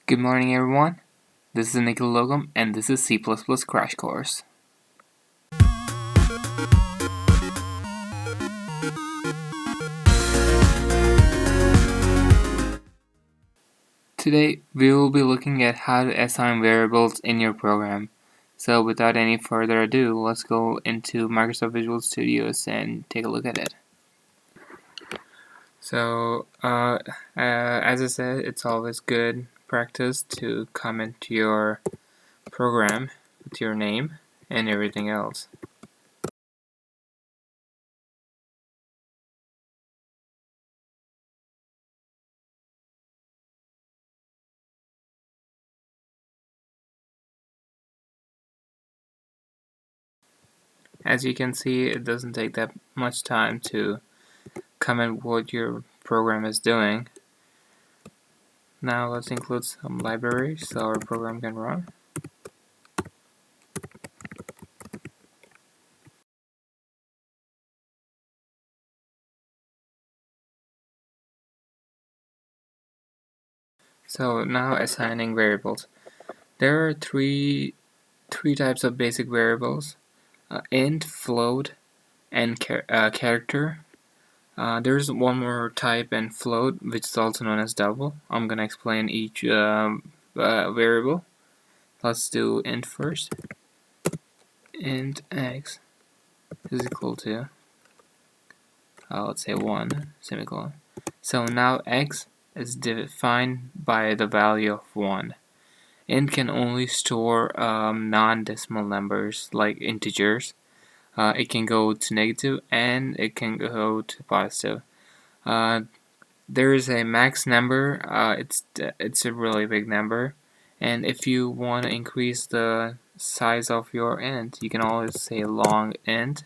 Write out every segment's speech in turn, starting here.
Good morning, everyone. This is Nikhil Logam, and this is C++ Crash Course. Today, we will be looking at how to assign variables in your program. So without any further ado, let's go into Microsoft Visual Studios and take a look at it. So, as I said, it's always good practice to comment your program with your name and everything else. As you can see, it doesn't take that much time to comment what your program is doing. Now let's include some libraries so our program can run. So now assigning variables. There are three types of basic variables: int, float, and character. There's one more type in float, which is also known as double. I'm gonna explain each variable. Let's do int first. Int x is equal to, let's say 1, semicolon. So now x is defined by the value of 1. Int can only store non-decimal numbers like integers. It can go to negative and it can go to positive. There is a max number. It's a really big number, and if you want to increase the size of your int, you can always say long int,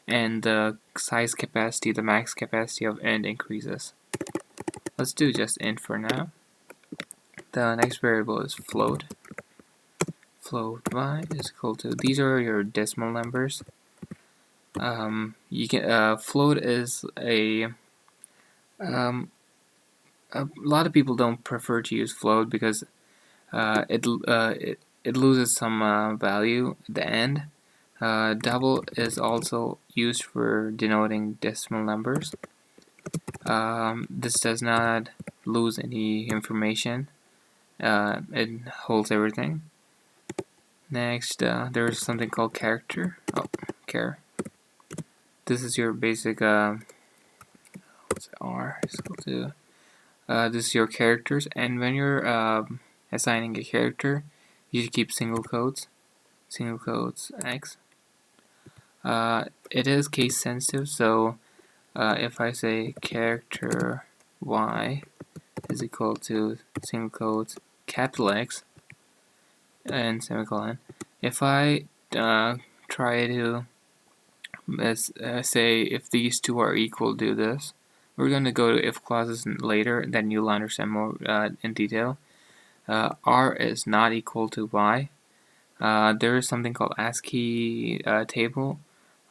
and the size capacity, the max capacity of int increases. Let's do just int for now. The next variable is float. Float y is equal to, these are your decimal numbers. You can float is a lot of people don't prefer to use float because it loses some value at the end. Double is also used for denoting decimal numbers. This does not lose any information. It holds everything. Next, there is something called character. Char. This is your basic R is equal to. This is your characters, and when you're assigning a character, you should keep single quotes X. It is case sensitive, so if I say character Y is equal to single quotes capital X and semicolon, if I try to say if these two are equal, do this. We're going to go to if clauses later, then you'll understand more in detail. R is not equal to Y. There is something called ASCII table.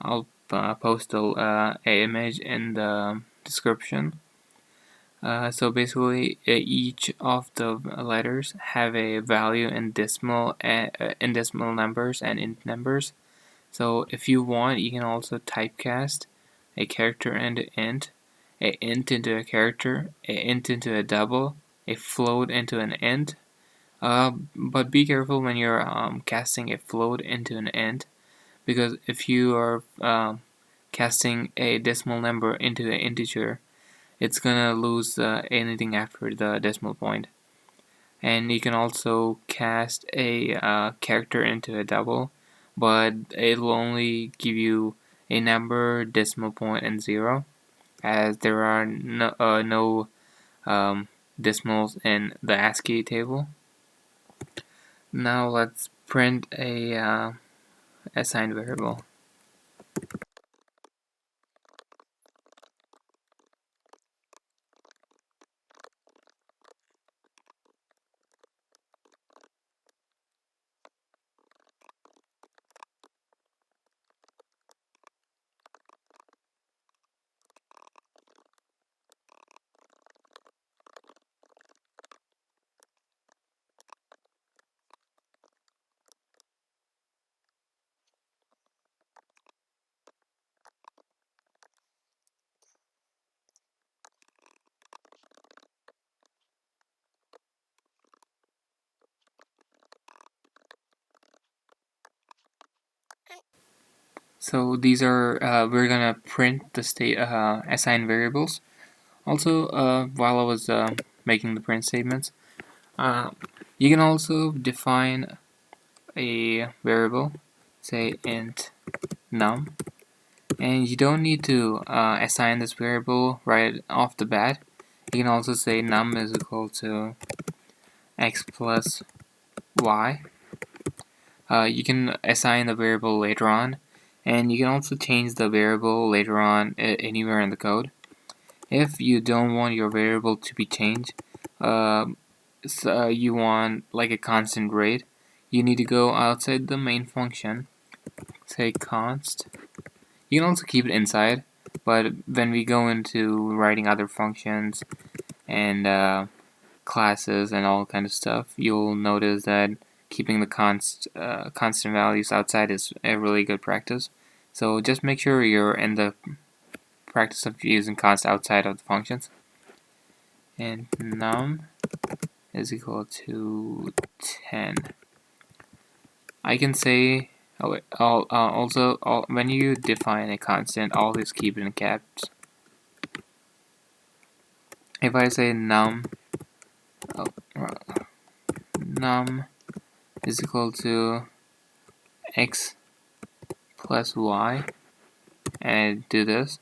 I'll post a image in the description. So basically, each of the letters have a value in decimal numbers and int numbers. So if you want, you can also typecast a character into int, a int into a character, a int into a double, a float into an int. But be careful when you're casting a float into an int, because if you are casting a decimal number into an integer, it's gonna lose anything after the decimal point. And you can also cast a character into a double, but it'll only give you a number, decimal point, and 0, as there are no decimals in the ASCII table. Now let's print a assigned variable. So these are we're gonna print the state assigned variables. Also, while I was making the print statements, you can also define a variable, say int num, and you don't need to assign this variable right off the bat. You can also say num is equal to x plus y. You can assign the variable later on, and you can also change the variable later on anywhere in the code. If you don't want your variable to be changed, so you want like a constant rate, you need to go outside the main function, say const. You can also keep it inside, but when we go into writing other functions and classes and all kind of stuff, you'll notice that keeping the constant values outside is a really good practice. So just make sure you're in the practice of using const outside of the functions. And num is equal to 10. I can say, when you define a constant, always keep it in caps. If I say num is equal to x plus y, and do this,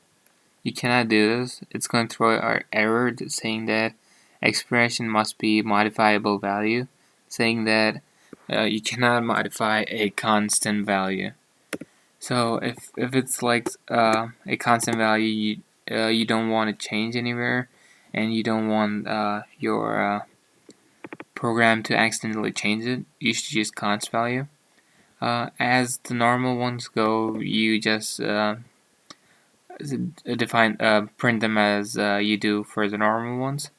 you cannot do this. It's going to throw an error saying that expression must be modifiable value, saying that you cannot modify a constant value. So if it's like a constant value, you don't want to change anywhere, and you don't want your program to accidentally change it, you should use const value. As the normal ones go, you just print them as you do for the normal ones.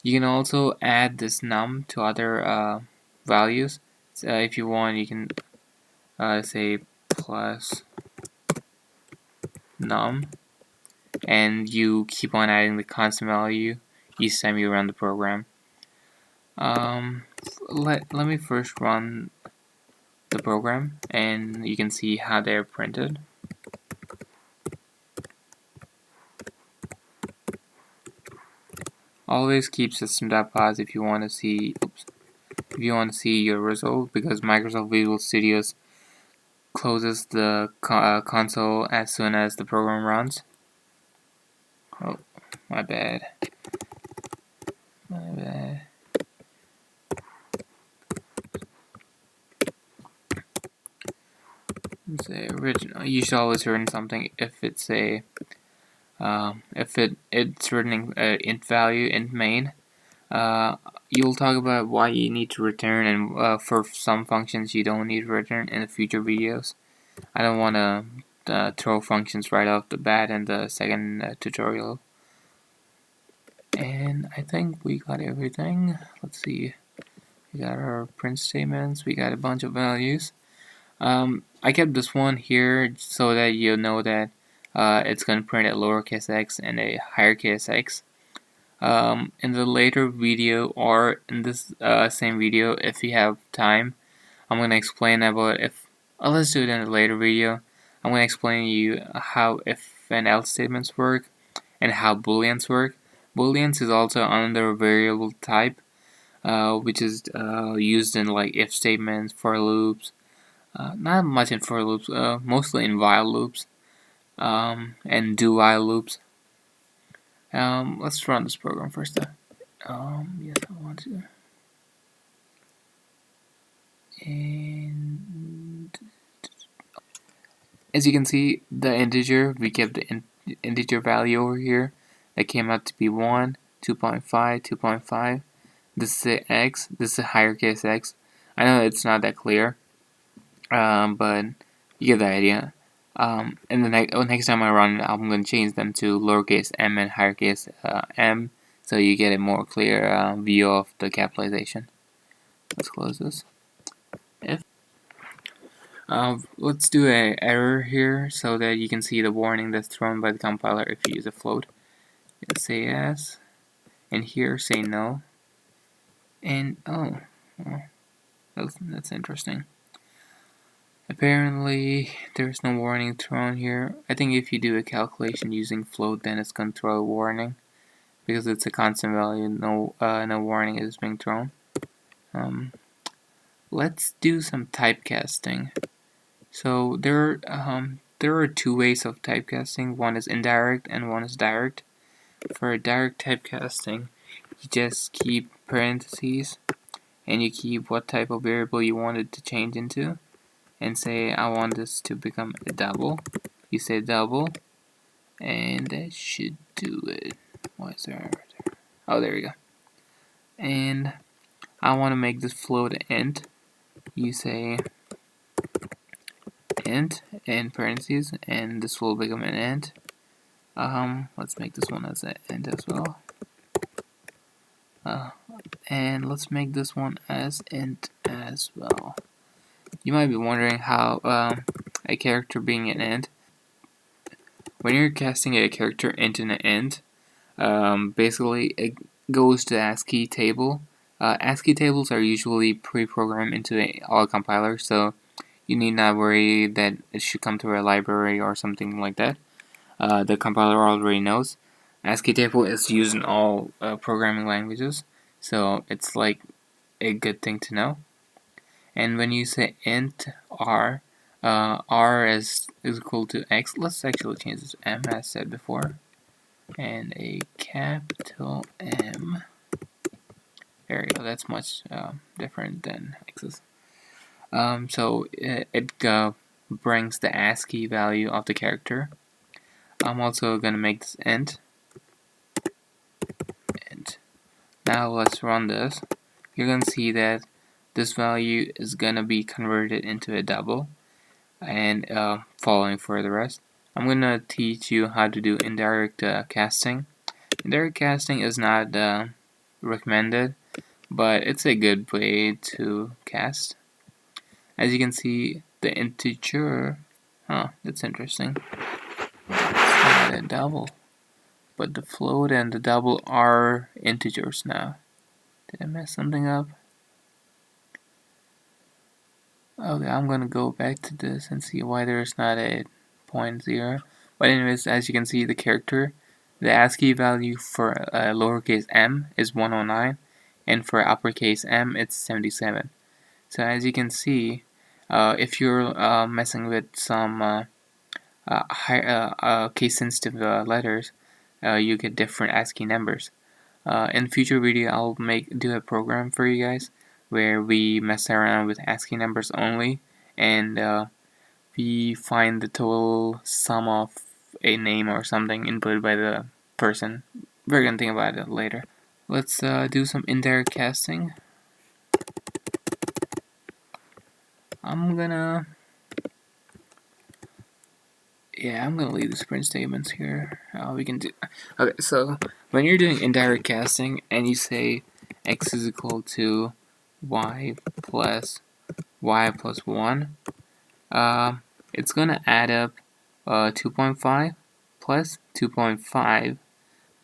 You can also add this num to other values. If you want, you can say plus num, and you keep on adding the constant value each time you run the program. Let me first run the program, and you can see how they're printed. Always keep system.pos if you want to see your result, because Microsoft Visual Studio closes the console as soon as the program runs. Oh, my bad. Say original. You should always return something if it's a it's returning int value, int main. You'll talk about why you need to return, and for some functions you don't need to return in the future videos. I don't want to throw functions right off the bat in the second tutorial. And I think we got everything. Let's see. We got our print statements. We got a bunch of values. I kept this one here so that you know that it's going to print a lowercase x and a highercase x. In the later video, or in this same video, if you have time, I'm going to explain about let's do it in a later video. I'm going to explain to you how if and else statements work and how booleans work. Booleans is also another variable type, which is used in like if statements, for loops. Not much in for loops, mostly in while loops, and do while loops. Let's run this program first. Yes, I want to. And as you can see, the integer, we kept the integer value over here. That came out to be 1, 2.5, 2.5. This is x. This is a higher case x. I know it's not that clear, but you get the idea. And the next time I run it, I'm going to change them to lowercase m and higher case m, so you get a more clear view of the capitalization. Let's close this. Let's do an error here so that you can see the warning that's thrown by the compiler if you use a float. Say yes, and here say no, and oh, that's interesting. Apparently, there's no warning thrown here. I think if you do a calculation using float, then it's going to throw a warning. Because it's a constant value, no warning is being thrown. Let's do some typecasting. So there are two ways of typecasting. One is indirect and one is direct. For direct typecasting, you just keep parentheses and you keep what type of variable you want it to change into, and say I want this to become a double. You say double, and that should do it. Why is there? Oh, there we go. And I want to make this float int. You say int in parentheses, and this will become an int. Let's make this one as an int as well. And let's make this one as int as well. You might be wondering how a character being an int. When you're casting a character into an int, basically it goes to ASCII table. ASCII tables are usually pre-programmed into all compilers, so you need not worry that it should come to a library or something like that. The compiler already knows. ASCII table is used in all programming languages, so it's like a good thing to know. And when you say int r, r is equal to x. Let's actually change this m as said before, and a capital M. There you go. That's much different than x's. So it brings the ASCII value of the character. I'm also gonna make this int. Now let's run this. You're gonna see that this value is gonna be converted into a double, and following for the rest. I'm gonna teach you how to do indirect casting. Indirect casting is not recommended, but it's a good way to cast. As you can see, the integer, that's interesting. It's not a double, but the float and the double are integers now. Did I mess something up? Okay, I'm gonna go back to this and see why there's not a 0.0. But anyways, as you can see, the character, the ASCII value for lowercase m is 109, and for uppercase m it's 77. So as you can see, if you're messing with some case-sensitive letters, you get different ASCII numbers. In future video, I'll do a program for you guys where we mess around with ASCII numbers only, and we find the total sum of a name or something inputted by the person. We're gonna think about it later. Let's do some indirect casting. I'm gonna leave the print statements here. We can do. Okay, so when you're doing indirect casting and you say x is equal to y plus 1, it's gonna add up 2.5 plus 2.5,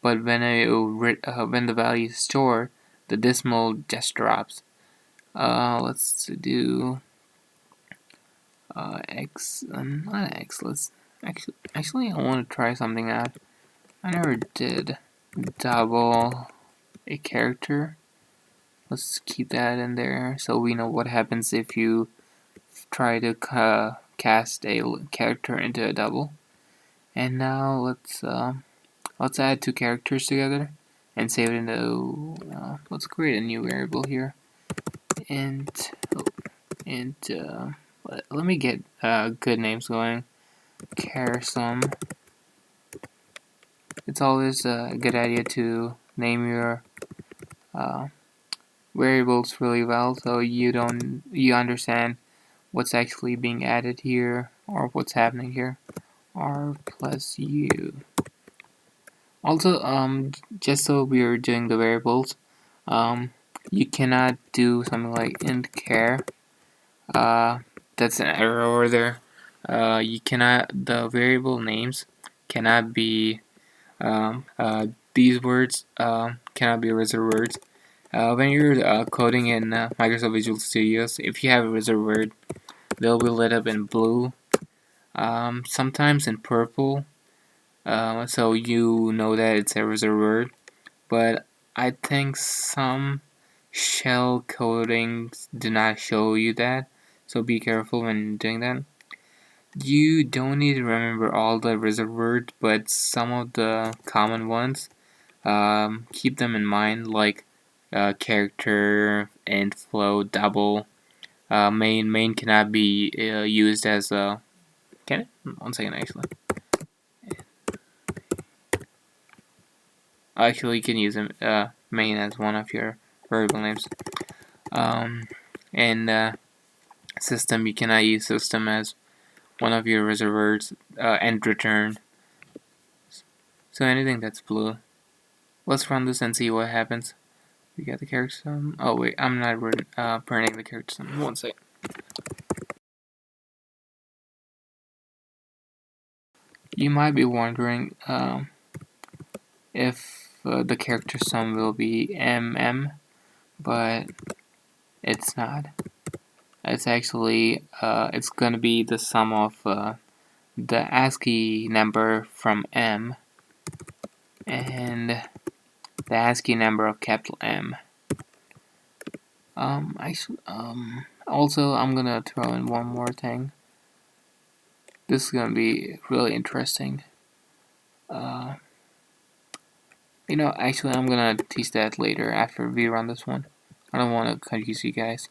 but when the value is stored, the decimal just drops. Let's do x, not x. Let's actually I want to try something out. I never did double a character. Let's keep that in there so we know what happens if you try to cast a character into a double. And now let's add two characters together and save it into let's create a new variable here. Int let me get good names going. Caresum. It's always a good idea to name your variables really well, so you understand what's actually being added here or what's happening here. R plus U. Also, just so we are doing the variables, you cannot do something like int char. That's an error over there. The variable names cannot be these words cannot be reserved words. When you're coding in Microsoft Visual Studios, if you have a reserved word, they'll be lit up in blue, sometimes in purple, so you know that it's a reserved word. But I think some shell codings do not show you that, so be careful when doing that. You don't need to remember all the reserved words, but some of the common ones, keep them in mind, like character, int, float, double. Main cannot be used as a. Can it? 1 second, actually. Actually, you can use main as one of your variable names. And system, you cannot use system as one of your reserved words. And return. So anything that's blue. Let's run this and see what happens. We got the character sum. Oh wait, I'm not printing the character sum. 1 second. You might be wondering if the character sum will be mm, but it's not. It's actually it's gonna be the sum of the ASCII number from M and the ASCII number of capital M. Also, I'm gonna throw in one more thing. This is gonna be really interesting. Actually, I'm gonna teach that later after we run this one. I don't want to confuse you guys.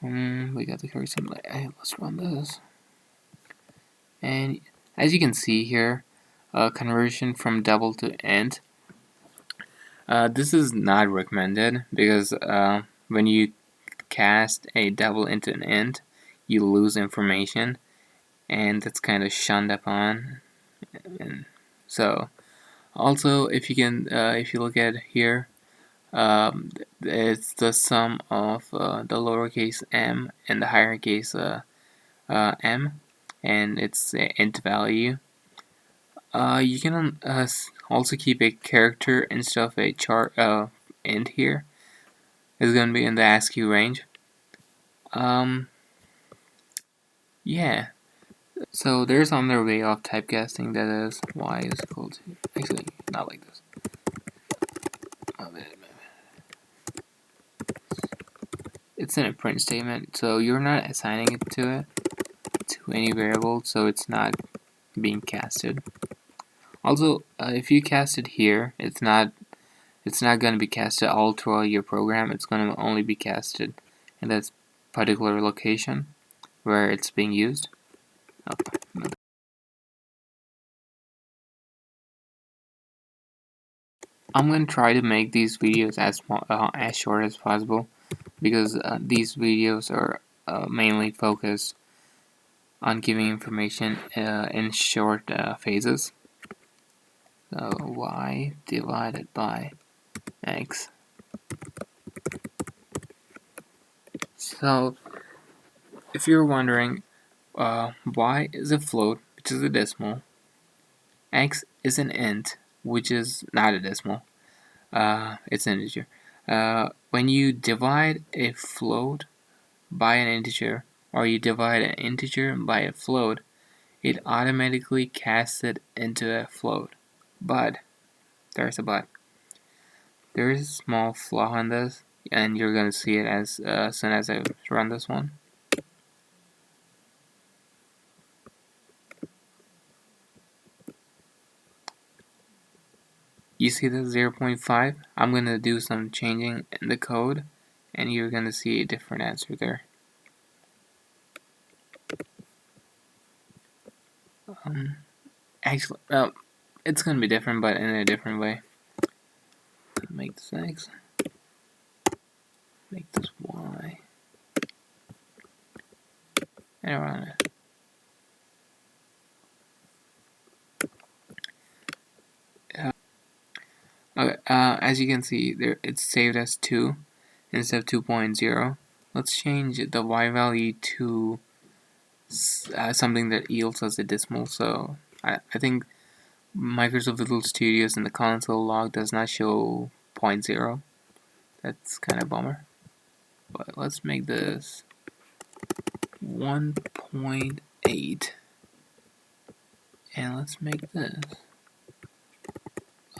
We got the curry symbol. Hey, let's run this. And as you can see here, conversion from double to int. This is not recommended because when you cast a double into an int, you lose information, and that's kind of shunned upon. And so, also, if you look at here, it's the sum of the lowercase m and the higher case m, and it's the int value. You can also keep a character instead of a chart int here. It's going to be in the ASCII range. Yeah. So there's another way of typecasting, that is y is equal to, actually not like this. It's in a print statement, so you're not assigning it to any variable, so it's not being casted. Also, if you cast it here, it's not going to be casted all throughout your program. It's going to only be casted in that particular location where it's being used. I'm going to try to make these videos as short as possible, because these videos are mainly focused on giving information in short phases. So y divided by x. So if you're wondering, y is a float, which is a decimal. X is an int, which is not a decimal. It's an integer. When you divide a float by an integer, or you divide an integer by a float, it automatically casts it into a float. But there's a but. There is a small flaw in this, and you're going to see it as soon as I run this one. You see the 0.5? I'm going to do some changing in the code, and you're going to see a different answer there. Actually, it's going to be different, but in a different way. Make this X. Make this Y. And run it. Okay, as you can see, there it's saved as 2 instead of 2.0. Let's change the Y value to something that yields us a decimal. So I think Microsoft Visual Studios in the console log does not show 0.0. That's kind of a bummer. But let's make this 1.8, and let's make this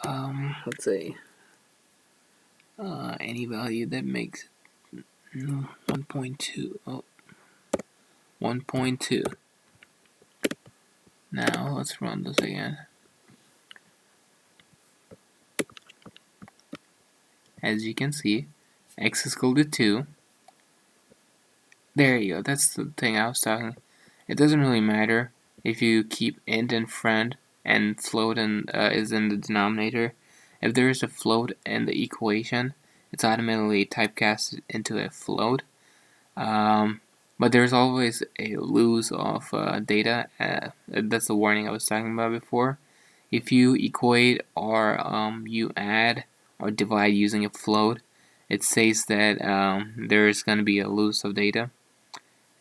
let's say any value that makes 1.2. Oh, 1.2. Now let's run this again. As you can see, x is equal to 2. There you go, that's the thing I was talking. It doesn't really matter if you keep int in front and float is in the denominator. If there is a float in the equation, it's automatically typecasted into a float. But there's always a lose of data. That's the warning I was talking about before. If you equate or you add or divide using a float, it says that there is going to be a lose of data.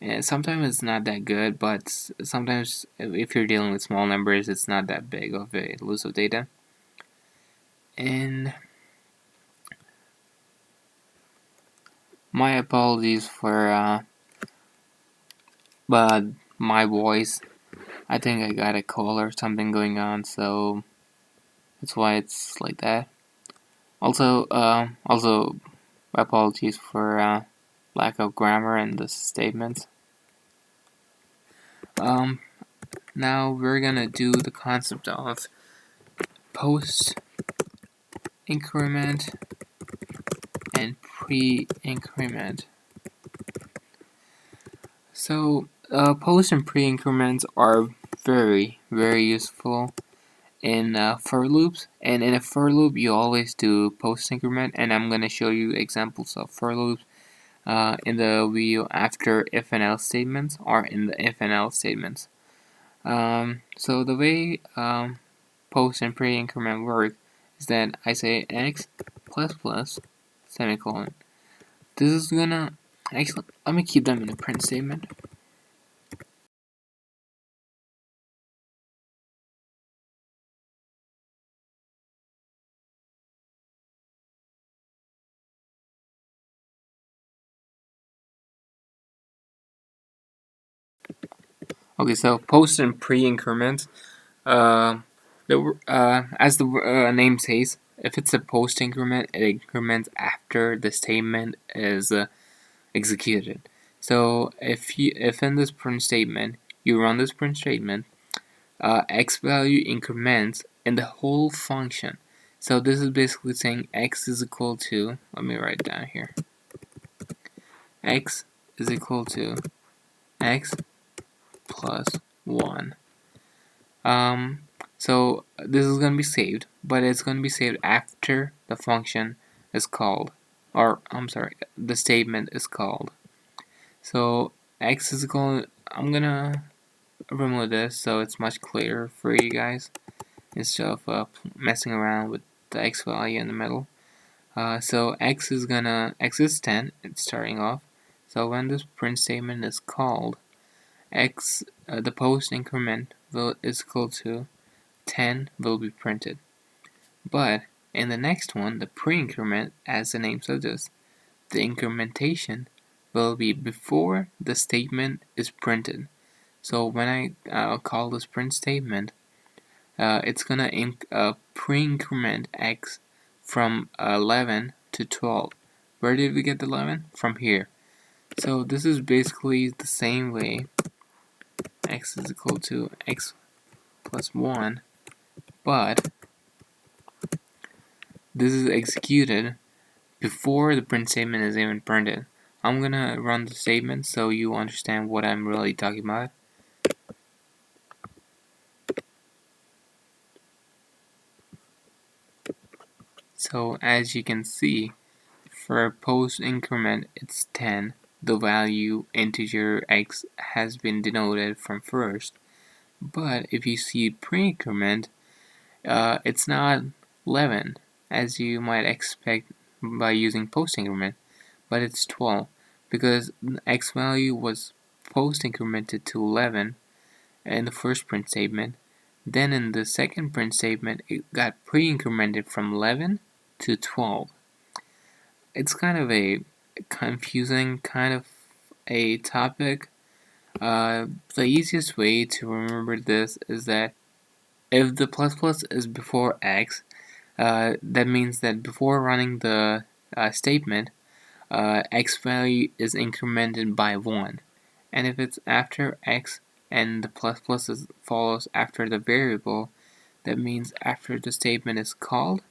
And sometimes it's not that good, but sometimes if you're dealing with small numbers, it's not that big of a lose of data. And my apologies for but my voice. I think I got a cold or something going on, so that's why it's like that. Also, apologies for lack of grammar in the statements. Now we're gonna do the concept of post increment and pre-increment. So post and pre-increments are very useful in for loops, and in a for loop you always do post increment, and I'm gonna show you examples of for loops in the video after if and else statements or in the if and else statements. So the way post and pre-increment work is that I say x plus plus semicolon. This is gonna actually, let me keep them in a print statement. Okay, so post and pre-increment. As the name says, if it's a post increment, it increments after the statement is executed. So if in this print statement you run this print statement, x value increments in the whole function. So this is basically saying x is equal to, let me write down here, x is equal to x plus 1. So this is going to be saved, but it's going to be saved after the function is called, or I'm sorry, the statement is called. So x is equal, I'm gonna remove this so it's much clearer for you guys instead of messing around with the x value in the middle. So x is 10, it's starting off. So when this print statement is called, x, the post increment is equal to 10 will be printed. But in the next one, the pre-increment, as the name suggests, the incrementation will be before the statement is printed. So when I call this print statement, it's gonna pre-increment x from 11 to 12. Where did we get the 11? From here. So this is basically the same way. X is equal to x plus 1, but this is executed before the print statement is even printed. I'm gonna run the statement so you understand what I'm really talking about. So as you can see, for post increment it's 10. The value integer x has been denoted from first. But if you see pre-increment, it's not 11 as you might expect by using post increment, but it's 12 because x value was post incremented to 11 in the first print statement. Then in the second print statement it got pre-incremented from 11 to 12. It's kind of a confusing kind of a topic, The easiest way to remember this is that if the plus plus is before x, that means that before running the statement, x value is incremented by 1. And if it's after x and the plus plus follows after the variable, that means after the statement is called,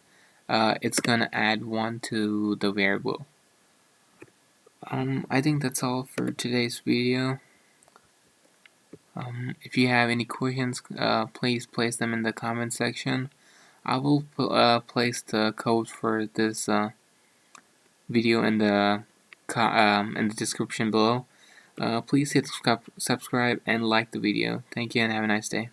it's gonna add 1 to the variable. I think that's all for today's video. If you have any questions, please place them in the comment section. I will place the code for this video in the description below. Please hit subscribe and like the video. Thank you and have a nice day.